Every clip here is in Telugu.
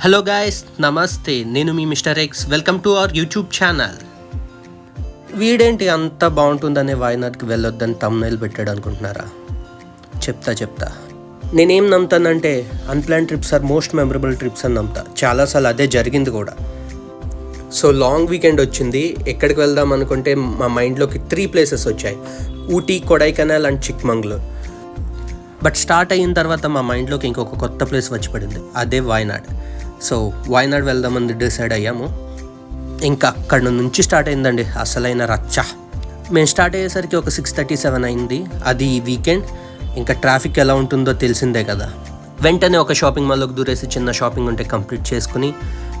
హలో గాయస్, నమస్తే. నేను మీ mister X. Welcome to our YouTube channel. వీడేంటి అంత బాగుంటుందనే వాయనాడ్కి వెళ్ళొద్దని తమ్నైల్ పెట్టాడు అనుకుంటున్నారా? చెప్తా. నేనేం నమ్ముతానంటే unplanned trips are most memorable trips అని నమ్ముతా. చాలాసార్లు అదే జరిగింది కూడా. సో లాంగ్ వీకెండ్ వచ్చింది. ఎక్కడికి వెళ్దాం అనుకుంటే మా మైండ్లోకి 3 ప్లేసెస్ వచ్చాయి: Ooty, Kodaikanal and Chikmagalur. But start అయిన తర్వాత మా మైండ్లోకి ఇంకొక కొత్త ప్లేస్ వచ్చి పడింది, అదే వాయనాడ్. సో వాయనాడ్ వెళ్దామని డిసైడ్ అయ్యాము. ఇంకా అక్కడ నుంచి స్టార్ట్ అయిందండి అసలైన రచ్చ. మేము స్టార్ట్ అయ్యేసరికి ఒక 6:37 అయింది. అది వీకెండ్. ఇంకా ట్రాఫిక్ ఎలా ఉంటుందో తెలిసిందే కదా. వెంటనే ఒక షాపింగ్ మాల్లోకి దూరేసి చిన్న షాపింగ్ ఉంటే కంప్లీట్ చేసుకుని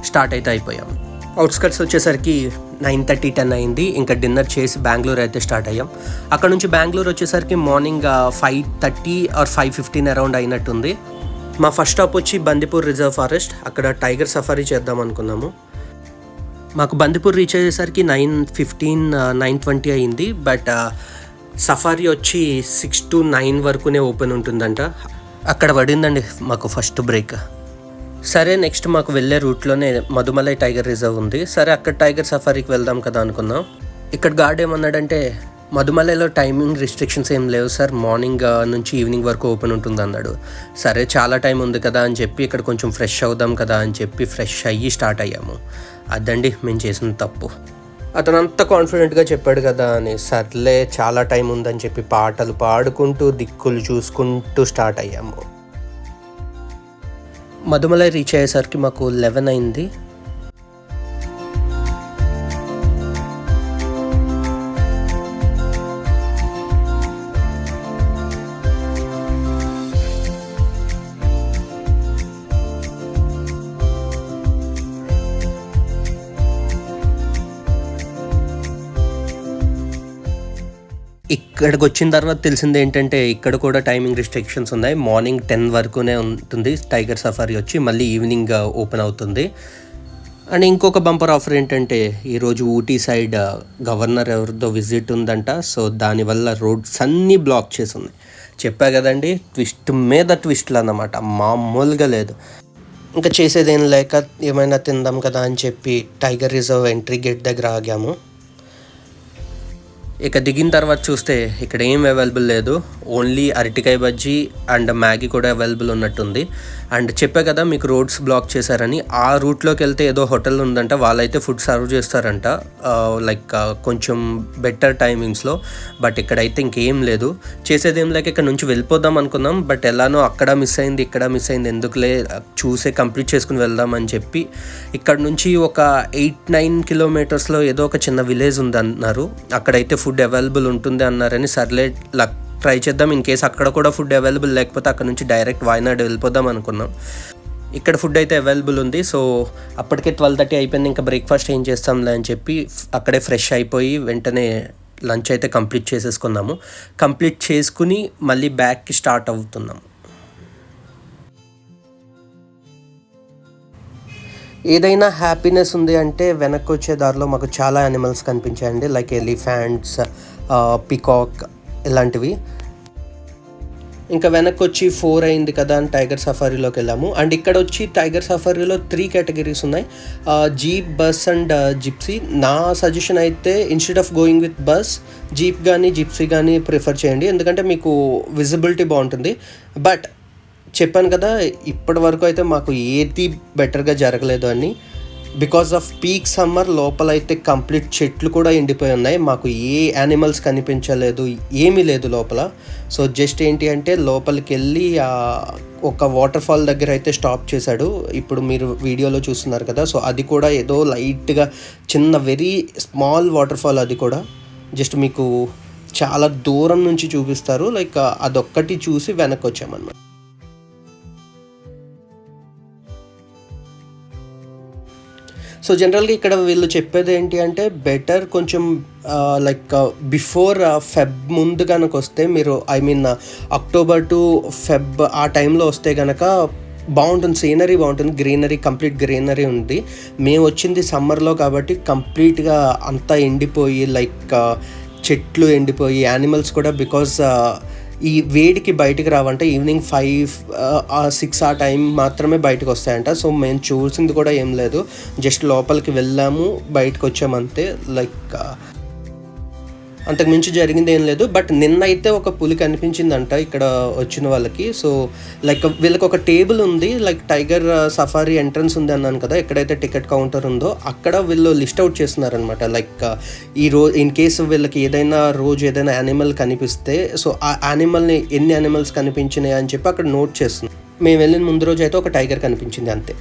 స్టార్ట్ అయితే అయిపోయాము. అవుట్స్కట్స్ వచ్చేసరికి 9:30-10 అయింది. ఇంకా డిన్నర్ చేసి బెంగళూరు అయితే స్టార్ట్ అయ్యాం. అక్కడ నుంచి బెంగళూరు వచ్చేసరికి మార్నింగ్ 5:30 ఆర్ 5:15 అరౌండ్ అయినట్టుంది. మా ఫస్ట్ స్టాప్ వచ్చి బందిపూర్ రిజర్వ్ ఫారెస్ట్. అక్కడ టైగర్ సఫారీ చేద్దాం అనుకున్నాము. మాకు బందిపూర్ రీచ్ అయ్యేసరికి 9:15, 9:20 అయింది. బట్ సఫారీ వచ్చి 6 to 9 వరకునే ఓపెన్ ఉంటుందంట. అక్కడ పడిందండి మాకు ఫస్ట్ బ్రేక్. సరే, నెక్స్ట్ మాకు వెళ్ళే రూట్లోనే మధుమలై టైగర్ రిజర్వ్ ఉంది. సరే, అక్కడ టైగర్ సఫారీకి వెళ్దాం కదా అనుకున్నాం. ఇక్కడ గార్డ్ ఏమన్నాడంటే మధుమలైలో టైమింగ్ రిస్ట్రిక్షన్స్ ఏం లేవు సార్, మార్నింగ్ నుంచి ఈవినింగ్ వరకు ఓపెన్ ఉంటుంది అన్నాడు. సరే, చాలా టైం ఉంది కదా అని చెప్పి ఇక్కడ కొంచెం ఫ్రెష్ అవుదాం కదా అని చెప్పి ఫ్రెష్ అయ్యి స్టార్ట్ అయ్యాము. అదండి మేము చేసిన తప్పు. అతను అంత కాన్ఫిడెంట్గా చెప్పాడు కదా అని సర్లే చాలా టైం ఉందని చెప్పి పాటలు పాడుకుంటూ దిక్కులు చూసుకుంటూ స్టార్ట్ అయ్యాము. మధుమలై రీచ్ అయ్యేసరికి మాకు 11 అయింది. ఇక్కడికి వచ్చిన తర్వాత తెలిసింది ఏంటంటే ఇక్కడ కూడా టైమింగ్ రిస్ట్రిక్షన్స్ ఉన్నాయి. మార్నింగ్ 10 వరకునే ఉంటుంది టైగర్ సఫారీ వచ్చి, మళ్ళీ ఈవినింగ్ ఓపెన్ అవుతుంది. అండ్ ఇంకొక బంపర్ ఆఫర్ ఏంటంటే ఈరోజు ఊటీ సైడ్ గవర్నర్ ఎవరిదో విజిట్ ఉందంట. సో దానివల్ల రోడ్స్ అన్నీ బ్లాక్ చేసి ఉన్నాయి. చెప్పా కదండి, ట్విస్ట్ మీద ట్విస్ట్లు అన్నమాట, మామూలుగా లేదు. ఇంకా చేసేదేం లేక ఏమైనా తిందాం కదా అని చెప్పి టైగర్ రిజర్వ్ ఎంట్రీ గేట్ దగ్గర ఆగాము. ఇక దిగిన తర్వాత చూస్తే ఇక్కడ ఏం అవైలబుల్ లేదు, ఓన్లీ అరటికాయ బజ్జీ అండ్ మ్యాగీ కూడా అవైలబుల్ ఉన్నట్టుంది. అండ్ చెప్పే కదా మీకు రోడ్స్ బ్లాక్ చేశారని, ఆ రూట్లోకి వెళ్తే ఏదో హోటల్ ఉందంట, వాళ్ళైతే ఫుడ్ సర్వ్ చేస్తారంట లైక్ కొంచెం బెటర్ టైమింగ్స్లో. బట్ ఇక్కడైతే ఇంకేం లేదు, చేసేదేం లేక ఇక్కడ నుంచి వెళ్ళిపోదాం అనుకున్నాం. బట్ ఎలానో అక్కడ మిస్ అయింది, ఇక్కడ మిస్ అయింది, ఎందుకులే చూసే కంప్లీట్ చేసుకుని వెళ్దామని చెప్పి ఇక్కడ నుంచి ఒక 8-9 కిలోమీటర్స్లో ఏదో ఒక చిన్న విలేజ్ ఉంది అన్నారు. అక్కడైతే ఫుడ్ అవైలబుల్ ఉంటుంది అన్నారని సర్లే ట్రై చేద్దాం. ఇన్ కేసు అక్కడ కూడా ఫుడ్ అవైలబుల్ లేకపోతే అక్కడ నుంచి డైరెక్ట్ వాయనాడ్ వెళ్ళిపోదాం అనుకున్నాం. ఇక్కడ ఫుడ్ అయితే అవైలబుల్ ఉంది. సో అప్పటికే 12:30 అయిపోయింది. ఇంకా బ్రేక్ఫాస్ట్ ఏం చేస్తాంలే అని చెప్పి అక్కడే ఫ్రెష్ అయిపోయి వెంటనే లంచ్ అయితే కంప్లీట్ చేసేసుకున్నాము. కంప్లీట్ చేసుకుని మళ్ళీ బ్యాక్కి స్టార్ట్ అవుతున్నాము. ఏదైనా హ్యాపీనెస్ ఉంది అంటే వెనక్కి వచ్చే దారిలో మాకు చాలా యానిమల్స్ కనిపించాయండి, లైక్ ఎలిఫెంట్స్, పికాక్ ఇలాంటివి. ఇంకా వెనక్కి వచ్చి 4 అయింది కదా అని టైగర్ సఫారీలోకి వెళ్ళాము. అండ్ ఇక్కడ వచ్చి టైగర్ సఫారీలో 3 కేటగిరీస్ ఉన్నాయి: జీప్, బస్ అండ్ జిప్సీ. నా సజెషన్ అయితే instead of going with bus, jeep కానీ జిప్సీ కానీ ప్రిఫర్ చేయండి, ఎందుకంటే మీకు విజిబిలిటీ బాగుంటుంది. బట్ చెప్పాను కదా, ఇప్పటి వరకు అయితే మాకు ఏది బెటర్గా జరగలేదు అని. బికాస్ ఆఫ్ పీక్ సమ్మర్ లోపలైతే కంప్లీట్ చెట్లు కూడా ఎండిపోయి ఉన్నాయి. మాకు ఏ యానిమల్స్ కనిపించలేదు, ఏమీ లేదు లోపల. సో జస్ట్ ఏంటి అంటే లోపలికి వెళ్ళి ఒక వాటర్ ఫాల్ దగ్గర అయితే స్టాప్ చేశాడు, ఇప్పుడు మీరు వీడియోలో చూస్తున్నారు కదా. సో అది కూడా ఏదో లైట్గా చిన్న వెరీ స్మాల్ వాటర్ ఫాల్, అది కూడా జస్ట్ మీకు చాలా దూరం నుంచి చూపిస్తారు. లైక్ అదొక్కటి చూసి వెనక్కి వచ్చామన్నమాట. సో జనరల్గా ఇక్కడ వీళ్ళు చెప్పేది ఏంటి అంటే బెటర్ కొంచెం లైక్ బిఫోర్ ఫెబ్ ముందు కనుక వస్తే, మీరు అక్టోబర్ టు ఫెబ్ ఆ టైంలో వస్తే కనుక బాగుంటుంది, సీనరీ బాగుంటుంది, గ్రీనరీ, కంప్లీట్ గ్రీనరీ ఉంది. మేము వచ్చింది సమ్మర్లో కాబట్టి కంప్లీట్గా అంతా ఎండిపోయి లైక్ చెట్లు ఎండిపోయి యానిమల్స్ కూడా బికాజ్ ఈ వేడికి బయటికి రావంట. ఈవినింగ్ 5 6 ఆ టైం మాత్రమే బయటకు వస్తాయంట. సో మేము చూసింది కూడా ఏం లేదు, జస్ట్ లోపలికి వెళ్ళాము, బయటకు వచ్చామంతే. లైక్ అంతకుమించి జరిగింది ఏం లేదు. బట్ నిన్నైతే ఒక పులి కనిపించిందంట ఇక్కడ వచ్చిన వాళ్ళకి. సో లైక్ వీళ్ళకి ఒక టేబుల్ ఉంది, లైక్ టైగర్ సఫారీ ఎంట్రన్స్ ఉంది అన్నాను కదా, ఎక్కడైతే టికెట్ కౌంటర్ ఉందో అక్కడ వీళ్ళు లిస్ట్ అవుట్ చేస్తున్నారనమాట. లైక్ ఈ రోజు ఇన్ కేసు వీళ్ళకి ఏదైనా రోజు ఏదైనా యానిమల్ కనిపిస్తే, సో ఆ యానిమల్ని ఎన్ని యానిమల్స్ కనిపించినాయి అని చెప్పి అక్కడ నోట్ చేస్తుంది. మేము వెళ్ళిన ముందు రోజు అయితే ఒక టైగర్ కనిపించింది అంతే.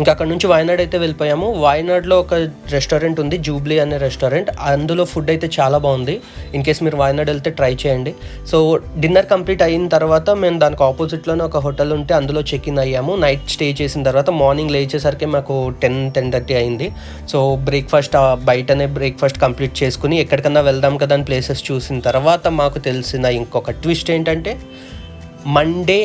ఇంకా అక్కడ నుంచి వాయనాడ్ అయితే వెళ్ళిపోయాము. వాయనాడ్లో ఒక రెస్టారెంట్ ఉంది, జూబ్లీ అనే రెస్టారెంట్. అందులో ఫుడ్ అయితే చాలా బాగుంది. ఇన్ కేస్ మీరు వాయనాడ్ వెళ్తే ట్రై చేయండి. సో డిన్నర్ కంప్లీట్ అయిన తర్వాత మేము దానికి ఆపోజిట్లోనే ఒక హోటల్ ఉంటే అందులో చెక్ ఇన్ అయ్యాము. నైట్ స్టే చేసిన తర్వాత మార్నింగ్ లేచేసరికి మాకు 10-10:30 అయింది. సో బ్రేక్ఫాస్ట్ బయటనే బ్రేక్ఫాస్ట్ కంప్లీట్ చేసుకుని ఎక్కడికన్నా వెళ్దాం కదా అని ప్లేసెస్ చూసిన తర్వాత మాకు తెలిసిన ఇంకొక ట్విస్ట్ ఏంటంటే, Monday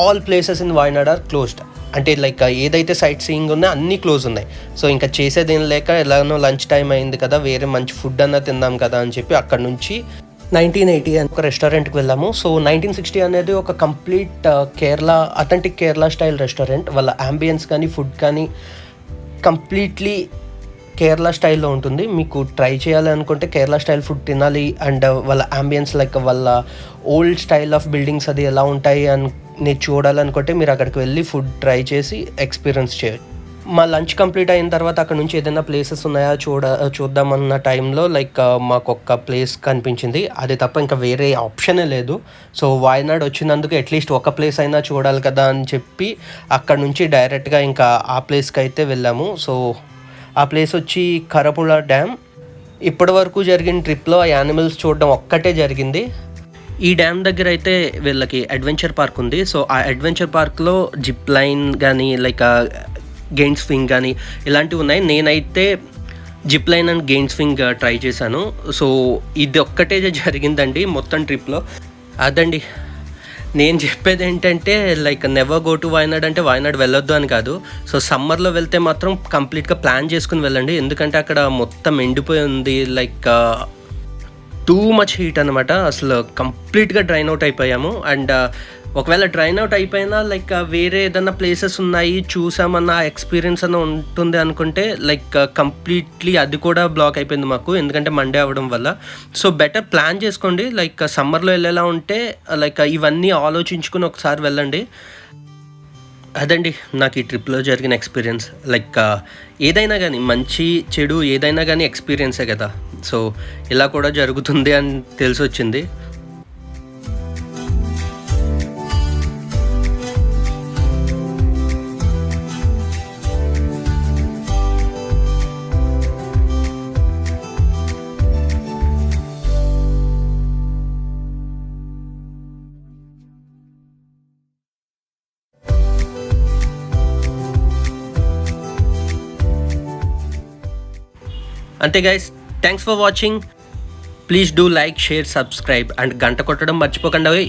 all places in Wayanad are closed. అంటే లైక్ ఏదైతే సైట్ సీయింగ్ ఉన్నా అన్నీ క్లోజ్ ఉన్నాయి. సో ఇంకా చేసేదేం లేక ఎలాగనో లంచ్ టైం అయింది కదా, వేరే మంచి ఫుడ్ అన్నా తిందాం కదా అని చెప్పి అక్కడ నుంచి 1980 అని ఒక రెస్టారెంట్కి వెళ్ళాము. సో 1960 అనేది ఒక complete Kerala, authentic Kerala style restaurant. వాళ్ళ అంబియన్స్ కానీ ఫుడ్ కానీ కంప్లీట్లీ కేరళ స్టైల్లో ఉంటుంది. మీకు ట్రై చేయాలి అనుకుంటే కేరళ స్టైల్ ఫుడ్ తినాలి అండ్ వాళ్ళ అంబియన్స్ లైక్ వాళ్ళ ఓల్డ్ స్టైల్ ఆఫ్ బిల్డింగ్స్ అది ఎలా ఉంటాయి అని నేను చూడాలనుకుంటే మీరు అక్కడికి వెళ్ళి ఫుడ్ ట్రై చేసి ఎక్స్పీరియన్స్ చేయొచ్చు. మా లంచ్ కంప్లీట్ అయిన తర్వాత అక్కడ నుంచి ఏదైనా ప్లేసెస్ ఉన్నాయా చూద్దామన్న టైంలో లైక్ మాకు ఒక్క ప్లేస్ కనిపించింది. అది తప్ప ఇంకా వేరే ఆప్షనే లేదు. సో వాయనాడ్ వచ్చినందుకు అట్లీస్ట్ ఒక ప్లేస్ అయినా చూడాలి కదా అని చెప్పి అక్కడ నుంచి డైరెక్ట్గా ఇంకా ఆ ప్లేస్కి అయితే వెళ్ళాము. సో ఆ ప్లేస్ వచ్చి కరపుళ డ్యామ్. ఇప్పటి వరకు జరిగిన ట్రిప్లో ఆ యానిమల్స్ చూడడం ఒక్కటే జరిగింది. ఈ డ్యామ్ దగ్గర అయితే వీళ్ళకి అడ్వెంచర్ పార్క్ ఉంది. సో ఆ అడ్వెంచర్ పార్క్లో జిప్ లైన్ కానీ లైక్ గెయిన్ స్వింగ్ కానీ ఇలాంటివి ఉన్నాయి. నేనైతే zip line and gain swing try చేశాను. సో ఇది ఒక్కటే జరిగిందండి మొత్తం ట్రిప్లో. అదండి నేను చెప్పేది ఏంటంటే, like never go to Wayanad అంటే వాయనాడ్ వెళ్ళొద్దు అని కాదు. సో సమ్మర్లో వెళ్తే మాత్రం కంప్లీట్గా ప్లాన్ చేసుకుని వెళ్ళండి, ఎందుకంటే అక్కడ మొత్తం ఎండిపోయి ఉంది. లైక్ టూ మచ్ హీట్ అనమాట. అసలు కంప్లీట్గా డ్రైన్ అవుట్ అయిపోయాము. అండ్ ఒకవేళ డ్రైన్ అవుట్ అయిపోయినా లైక్ వేరే ఏదైనా ప్లేసెస్ ఉన్నాయి చూసామన్న ఎక్స్పీరియన్స్ అన్న ఉంటుంది అనుకుంటే లైక్ కంప్లీట్లీ అది కూడా బ్లాక్ అయిపోయింది మాకు, ఎందుకంటే మండే అవ్వడం వల్ల. సో బెటర్ ప్లాన్ చేసుకోండి. లైక్ సమ్మర్లో వెళ్ళేలా ఉంటే లైక్ ఇవన్నీ ఆలోచించుకుని ఒకసారి వెళ్ళండి. అదండి నాకు ఈ ట్రిప్లో జరిగిన ఎక్స్పీరియన్స్. లైక్ ఏదైనా కానీ మంచి చెడు ఏదైనా కానీ ఎక్స్పీరియన్సే కదా. సో ఇలా కూడా జరుగుతుంది అని తెలిసి వచ్చింది. అంతే guys, thanks for watching. Please do like, share, subscribe and గంట కొట్టడం మర్చిపోకండి.